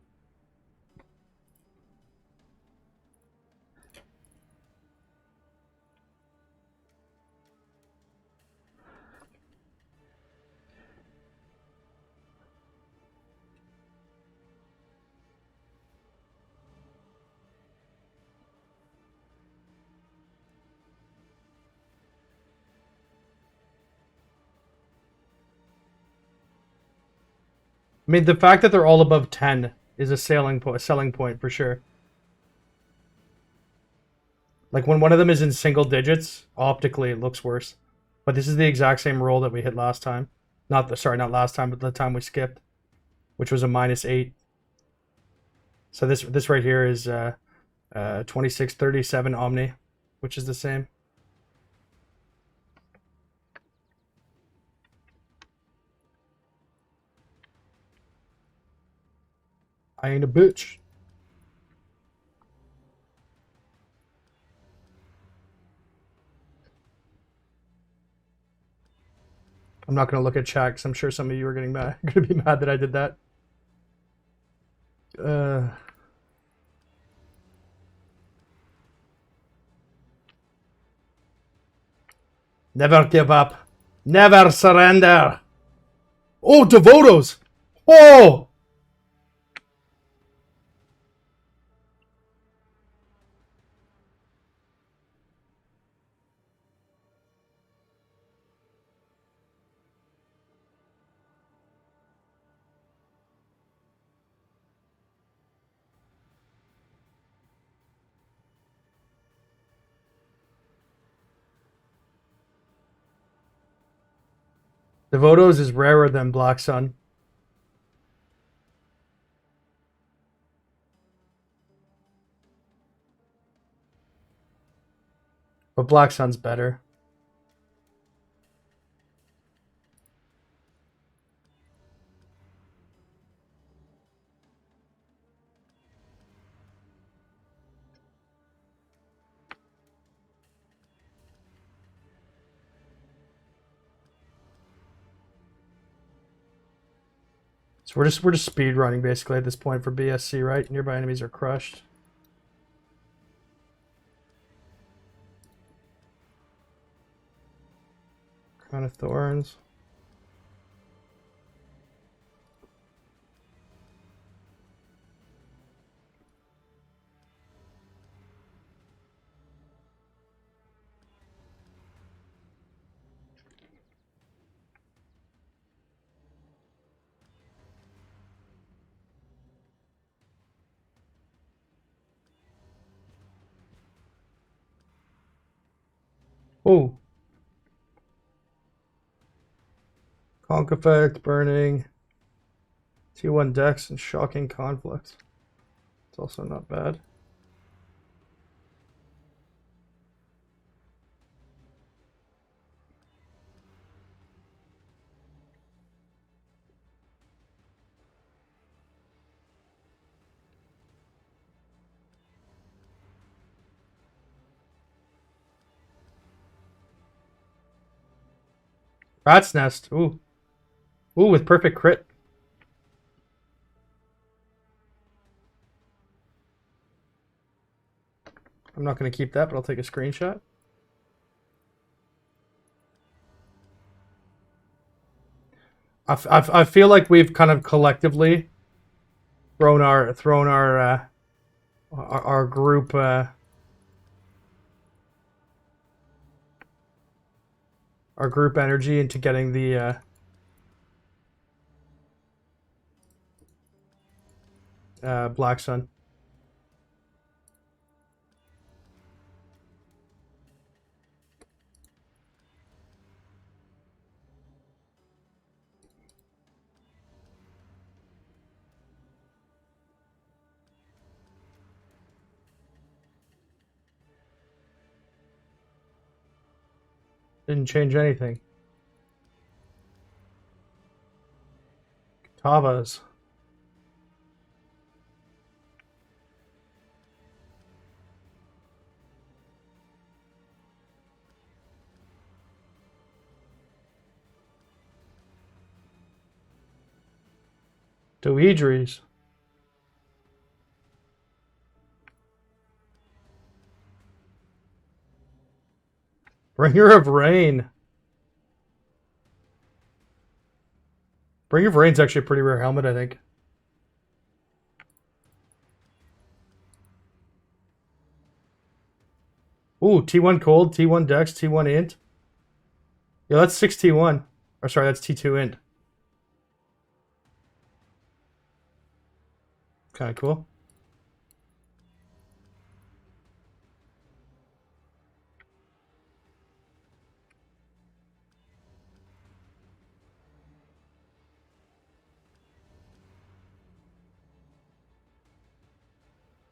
I mean, the fact that they're all above 10 is a selling point for sure. Like when one of them is in single digits, optically it looks worse. But this is the exact same roll that we hit last time. Not last time, but the time we skipped, which was a -8. So this right here is 2637 Omni, which is the same. I ain't a bitch. I'm not going to look at chat because I'm sure some of you are going to be mad that I did that. Never give up. Never surrender. Oh, Devotos. Oh! Devotos is rarer than Black Sun. But Black Sun's better. So we're just speed running basically at this point for BSC, right? Nearby enemies are crushed. Crown of Thorns. Oh. Conk Effect, Burning. T1 Dex and Shocking Conflict. It's also not bad. Rat's Nest. Ooh. Ooh, with perfect crit. I'm not going to keep that, but I'll take a screenshot. I feel like we've kind of collectively thrown our group our group energy into getting the Black Sun. Didn't change anything. Tavas. Doedries. Bringer of Rain. Bringer of Rain's actually a pretty rare helmet, I think. Ooh, T1 Cold, T1 Dex, T1 Int. Yeah, that's 6 T1. Or sorry, that's T2 Int. Kind of cool.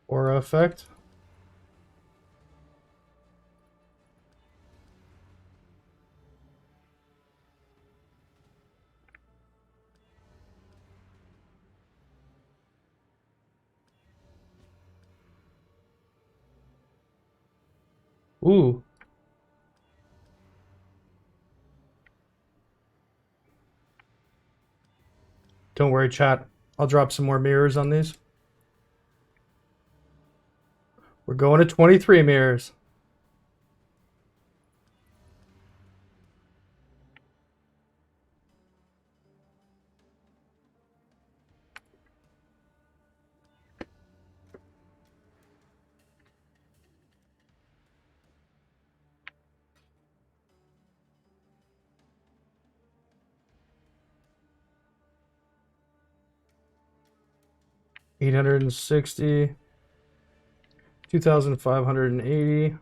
Aura effect. Ooh. Don't worry, chat. I'll drop some more mirrors on these. We're going to 23 mirrors. 860. 2,580.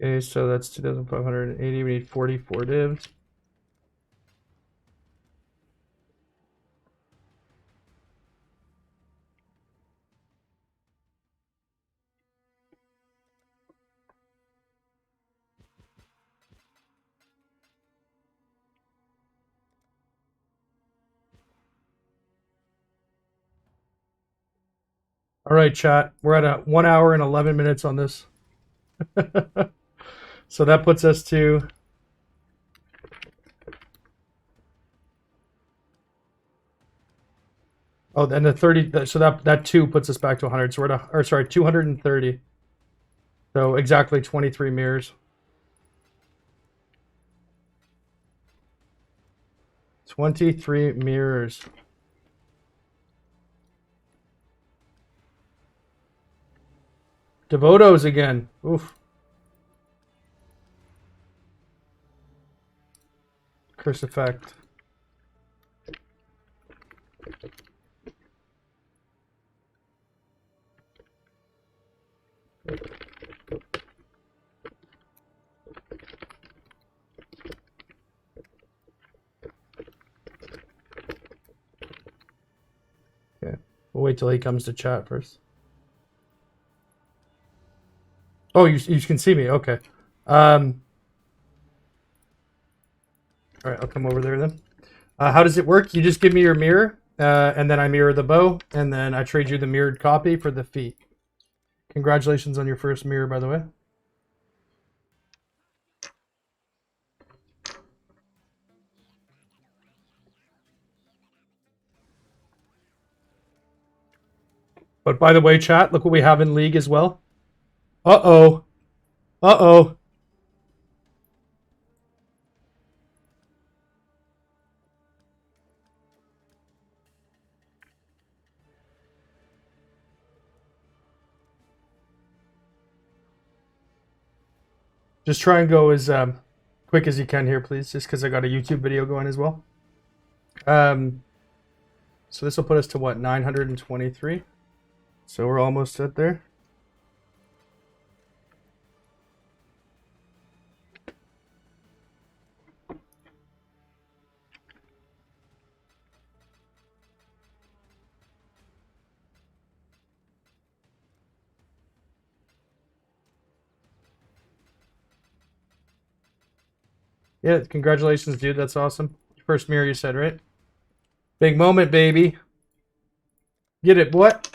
Okay, so that's 2,580. We need 44 divs. All right, chat. We're at a 1 hour and 11 minutes on this. So that puts us to then the 30. So that 2 puts us back to 100. So we're at or sorry, 230. So exactly 23 mirrors. 23 mirrors. Devotos again. Oof. Curse effect. Okay. We'll wait till he comes to chat first. Oh, you can see me. Okay. All right, I'll come over there then. How does it work? You just give me your mirror, and then I mirror the bow, and then I trade you the mirrored copy for the feet. Congratulations on your first mirror, by the way. But by the way, chat, look what we have in League as well. Uh-oh. Uh-oh. Just try and go as quick as you can here, please, just because I got a YouTube video going as well. So this will put us to what, 923? So we're almost at there. Yeah, congratulations, dude. That's awesome. First mirror you said, right? Big moment, baby. Get it, what?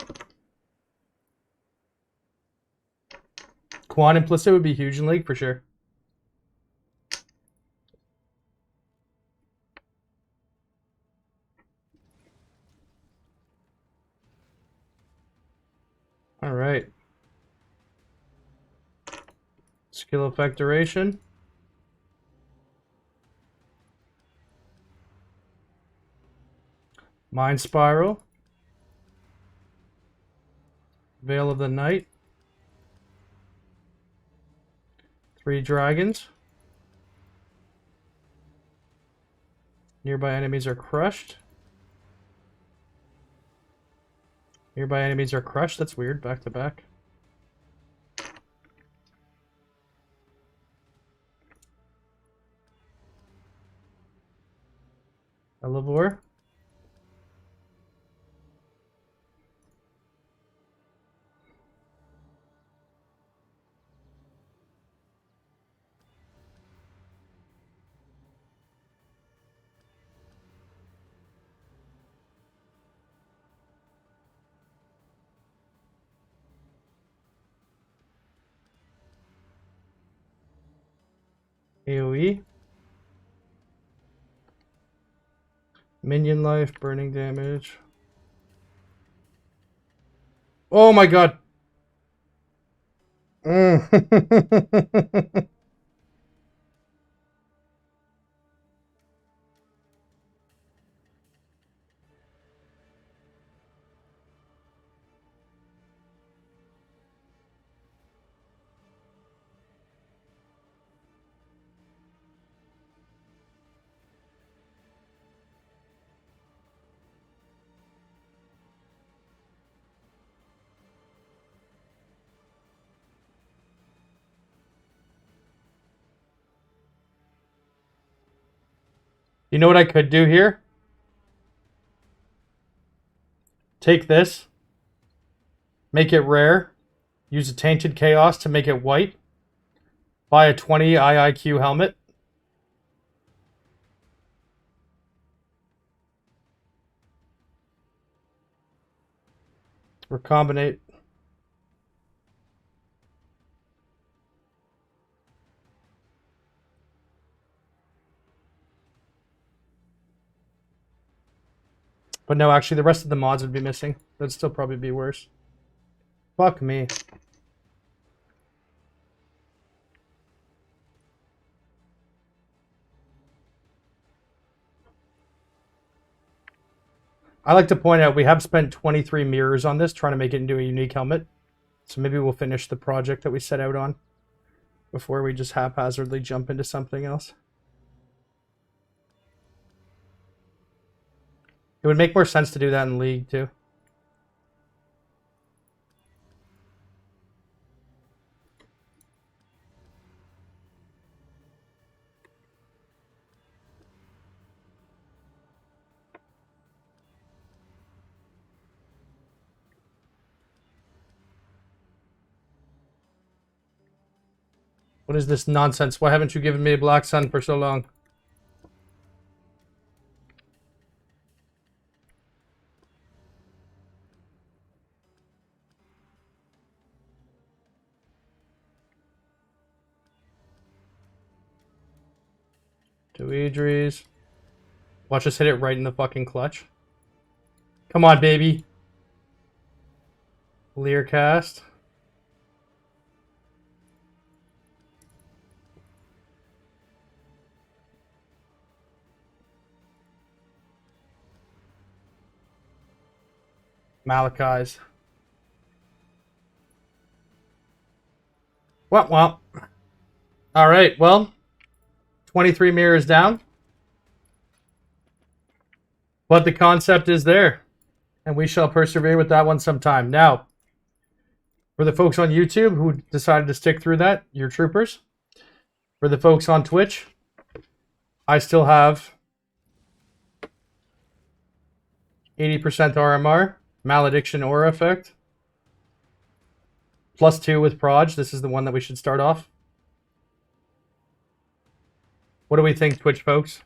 Quan implicit would be huge in League for sure. All right. Skill effect duration. Mind Spiral. Veil of the Night. 3 dragons. Nearby enemies are crushed. Nearby enemies are crushed. That's weird. Back to back. Elevore. AoE. Minion life, burning damage. Oh my god. Mm. You know what I could do here? Take this, make it rare, use a Tainted Chaos to make it white, buy a 20 IIQ helmet. Recombinate. But no, actually, the rest of the mods would be missing. That'd still probably be worse. Fuck me. I like to point out we have spent 23 mirrors on this, trying to make it into a unique helmet. So maybe we'll finish the project that we set out on before we just haphazardly jump into something else. It would make more sense to do that in League, too. What is this nonsense? Why haven't you given me a black sun for so long? Two Idris. Watch us hit it right in the fucking clutch. Come on, baby. Lear cast. Malachi's. Well. All right, well, 23 mirrors down. But the concept is there, and we shall persevere with that one sometime. Now, for the folks on YouTube who decided to stick through that, you're troopers. For the folks on Twitch, I still have 80% RMR, Malediction Aura Effect, +2 with Proj. This is the one that we should start off. What do we think, Twitch folks?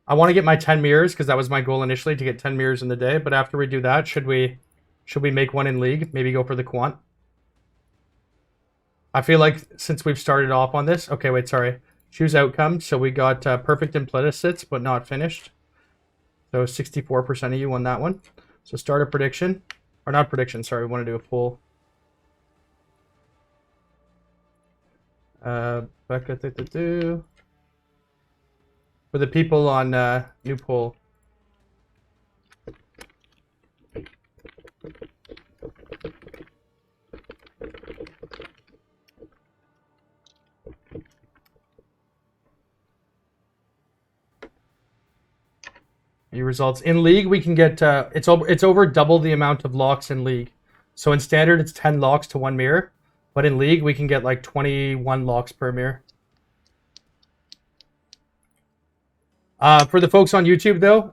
I want to get my 10 mirrors because that was my goal initially, to get 10 mirrors in the day. But after we do that, should we make one in League? Maybe go for the quant? I feel like since we've started off on this... Okay, wait, sorry. Choose outcome. So we got perfect implicits, but not finished. So 64% of you won that one. So start a prediction. Or not prediction, sorry. We want to do a poll. For the people on new poll. Your results in League, we can get it's over double the amount of locks in League. So in standard, it's 10 locks to 1 mirror, but in League, we can get like 21 locks per mirror. For the folks on YouTube, though,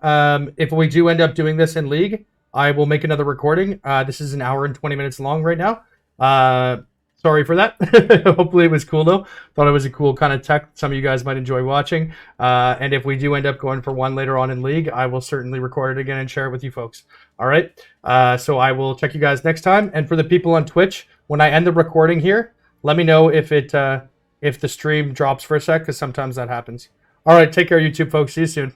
if we do end up doing this in League, I will make another recording. This is an hour and 20 minutes long right now. Sorry for that. Hopefully it was cool, though. Thought it was a cool kind of tech some of you guys might enjoy watching. And if we do end up going for one later on in League, I will certainly record it again and share it with you folks. All right? So I will check you guys next time. And for the people on Twitch, when I end the recording here, let me know if the stream drops for a sec, because sometimes that happens. All right, take care, YouTube folks. See you soon.